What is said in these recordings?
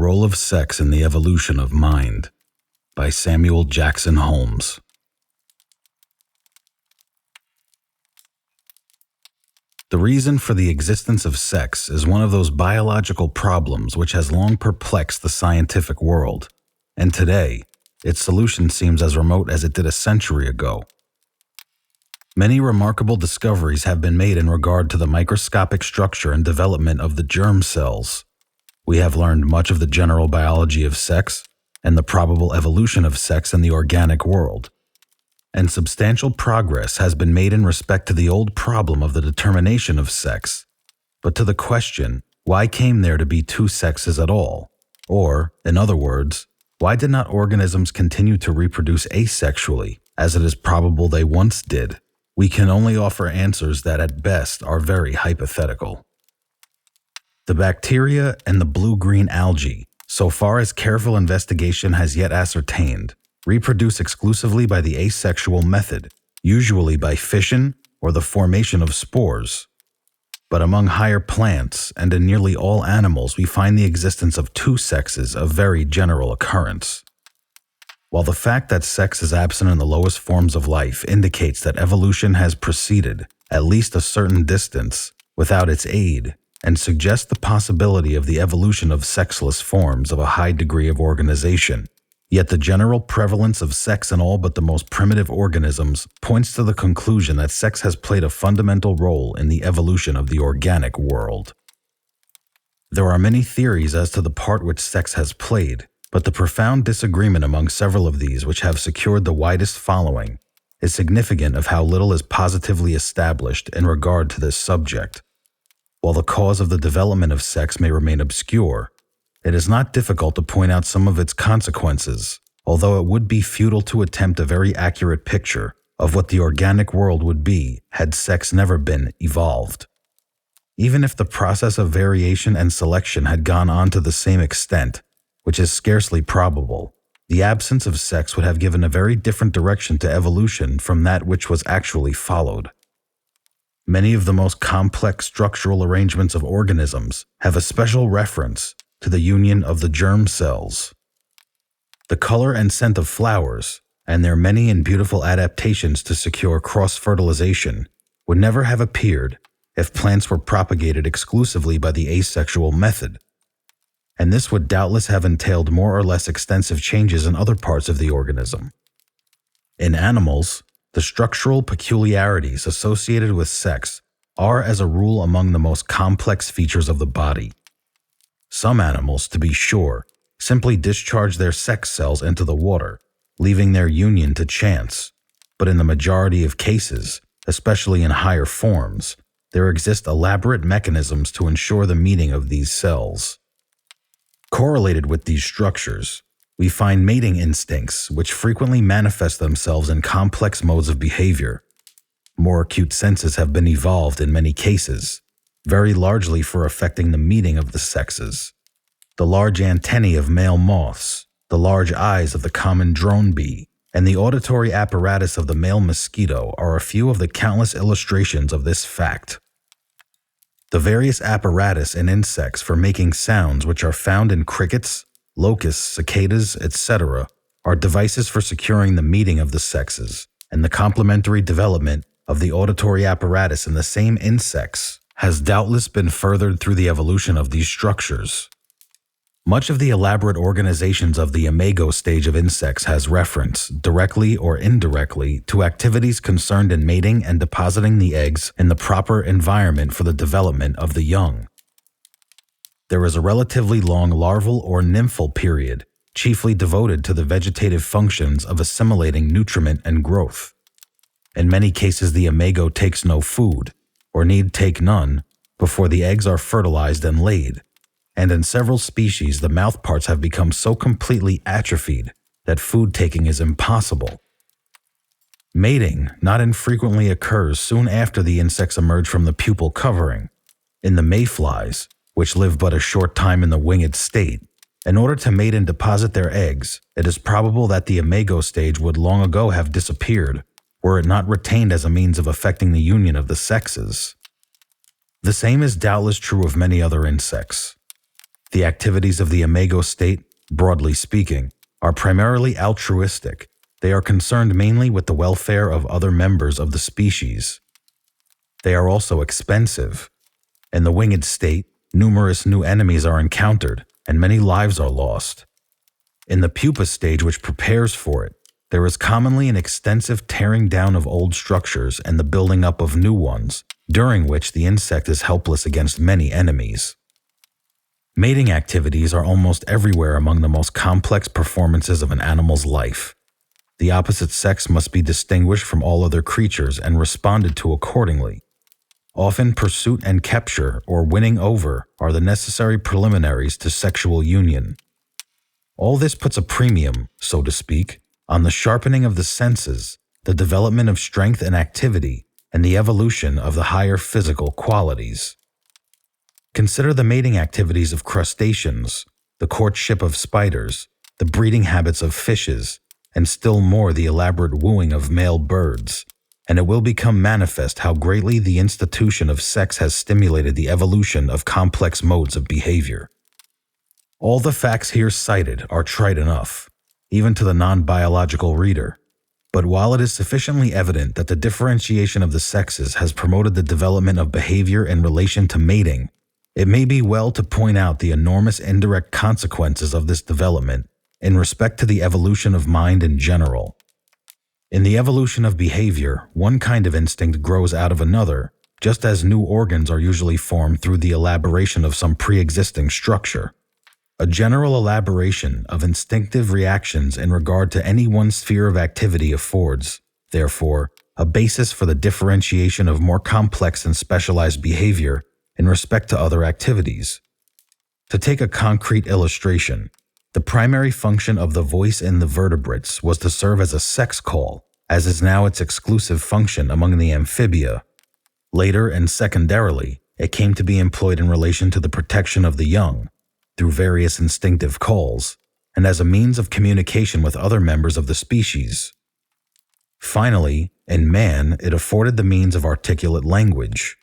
Role of Sex in the Evolution of Mind by Samuel Jackson Holmes. The reason for the existence of sex is one of those biological problems which has long perplexed the scientific world, and today, its solution seems as remote as it did a century ago. Many remarkable discoveries have been made in regard to the microscopic structure and development of the germ cells. We have learned much of the general biology of sex and the probable evolution of sex in the organic world. And substantial progress has been made in respect to the old problem of the determination of sex, but to the question, why came there to be two sexes at all? Or, in other words, why did not organisms continue to reproduce asexually, as it is probable they once did? We can only offer answers that at best are very hypothetical. The bacteria and the blue-green algae, so far as careful investigation has yet ascertained, reproduce exclusively by the asexual method, usually by fission or the formation of spores. But among higher plants and in nearly all animals we find the existence of two sexes of very general occurrence. While the fact that sex is absent in the lowest forms of life indicates that evolution has proceeded at least a certain distance without its aid, and suggests the possibility of the evolution of sexless forms of a high degree of organization, yet the general prevalence of sex in all but the most primitive organisms points to the conclusion that sex has played a fundamental role in the evolution of the organic world. There are many theories as to the part which sex has played, but the profound disagreement among several of these which have secured the widest following is significant of how little is positively established in regard to this subject. While the cause of the development of sex may remain obscure, it is not difficult to point out some of its consequences, although it would be futile to attempt a very accurate picture of what the organic world would be had sex never been evolved. Even if the process of variation and selection had gone on to the same extent, which is scarcely probable, the absence of sex would have given a very different direction to evolution from that which was actually followed. Many of the most complex structural arrangements of organisms have a special reference to the union of the germ cells. The color and scent of flowers, and their many and beautiful adaptations to secure cross-fertilization, would never have appeared if plants were propagated exclusively by the asexual method, and this would doubtless have entailed more or less extensive changes in other parts of the organism. In animals, the structural peculiarities associated with sex are as a rule among the most complex features of the body. Some animals, to be sure, simply discharge their sex cells into the water, leaving their union to chance, but in the majority of cases, especially in higher forms, there exist elaborate mechanisms to ensure the meeting of these cells. Correlated with these structures, we find mating instincts which frequently manifest themselves in complex modes of behavior. More acute senses have been evolved in many cases, very largely for affecting the meeting of the sexes. The large antennae of male moths, the large eyes of the common drone bee, and the auditory apparatus of the male mosquito are a few of the countless illustrations of this fact. The various apparatus in insects for making sounds which are found in crickets, locusts, cicadas, etc., are devices for securing the meeting of the sexes, and the complementary development of the auditory apparatus in the same insects has doubtless been furthered through the evolution of these structures. Much of the elaborate organizations of the imago stage of insects has reference, directly or indirectly, to activities concerned in mating and depositing the eggs in the proper environment for the development of the young. There is a relatively long larval or nymphal period, chiefly devoted to the vegetative functions of assimilating nutriment and growth. In many cases, the imago takes no food, or need take none, before the eggs are fertilized and laid, and in several species the mouthparts have become so completely atrophied that food taking is impossible. Mating not infrequently occurs soon after the insects emerge from the pupal covering. In the mayflies, which live but a short time in the winged state, in order to mate and deposit their eggs, it is probable that the imago stage would long ago have disappeared, were it not retained as a means of effecting the union of the sexes. The same is doubtless true of many other insects. The activities of the imago state, broadly speaking, are primarily altruistic. They are concerned mainly with the welfare of other members of the species. They are also expensive. In the winged state, numerous new enemies are encountered, and many lives are lost. In the pupa stage, which prepares for it, there is commonly an extensive tearing down of old structures and the building up of new ones, during which the insect is helpless against many enemies. Mating activities are almost everywhere among the most complex performances of an animal's life. The opposite sex must be distinguished from all other creatures and responded to accordingly. Often pursuit and capture, or winning over, are the necessary preliminaries to sexual union. All this puts a premium, so to speak, on the sharpening of the senses, the development of strength and activity, and the evolution of the higher physical qualities. Consider the mating activities of crustaceans, the courtship of spiders, the breeding habits of fishes, and still more the elaborate wooing of male birds, and it will become manifest how greatly the institution of sex has stimulated the evolution of complex modes of behavior. All the facts here cited are trite enough, even to the non-biological reader, but while it is sufficiently evident that the differentiation of the sexes has promoted the development of behavior in relation to mating, it may be well to point out the enormous indirect consequences of this development in respect to the evolution of mind in general. In the evolution of behavior, one kind of instinct grows out of another, just as new organs are usually formed through the elaboration of some pre-existing structure. A general elaboration of instinctive reactions in regard to any one sphere of activity affords, therefore, a basis for the differentiation of more complex and specialized behavior in respect to other activities. To take a concrete illustration, the primary function of the voice in the vertebrates was to serve as a sex call, as is now its exclusive function among the amphibia. Later and secondarily, it came to be employed in relation to the protection of the young, through various instinctive calls, and as a means of communication with other members of the species. Finally, in man, it afforded the means of articulate language.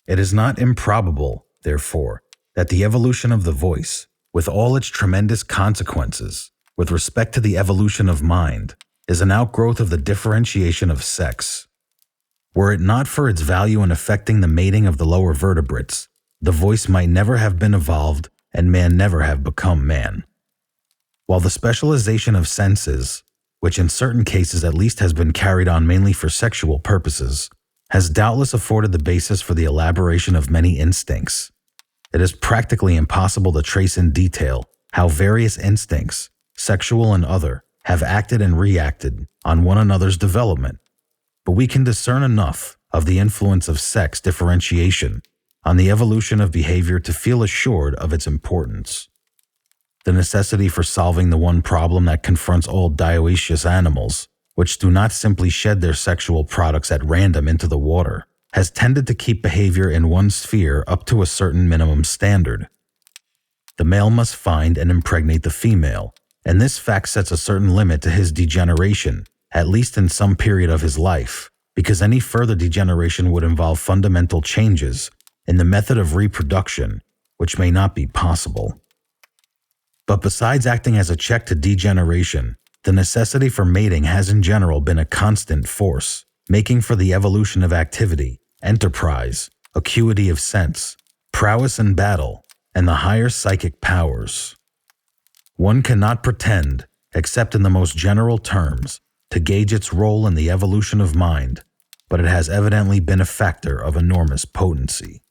It is not improbable, therefore, that the evolution of the voice, with all its tremendous consequences, with respect to the evolution of mind, is an outgrowth of the differentiation of sex. Were it not for its value in affecting the mating of the lower vertebrates, the voice might never have been evolved and man never have become man. While the specialization of senses, which in certain cases at least has been carried on mainly for sexual purposes, has doubtless afforded the basis for the elaboration of many instincts, it is practically impossible to trace in detail how various instincts, sexual and other, have acted and reacted on one another's development, but we can discern enough of the influence of sex differentiation on the evolution of behavior to feel assured of its importance. The necessity for solving the one problem that confronts all dioecious animals, which do not simply shed their sexual products at random into the water, has tended to keep behavior in one sphere up to a certain minimum standard. The male must find and impregnate the female, and this fact sets a certain limit to his degeneration, at least in some period of his life, because any further degeneration would involve fundamental changes in the method of reproduction, which may not be possible. But besides acting as a check to degeneration, the necessity for mating has in general been a constant force, making for the evolution of activity, enterprise, acuity of sense, prowess in battle, and the higher psychic powers. One cannot pretend, except in the most general terms, to gauge its role in the evolution of mind, but it has evidently been a factor of enormous potency.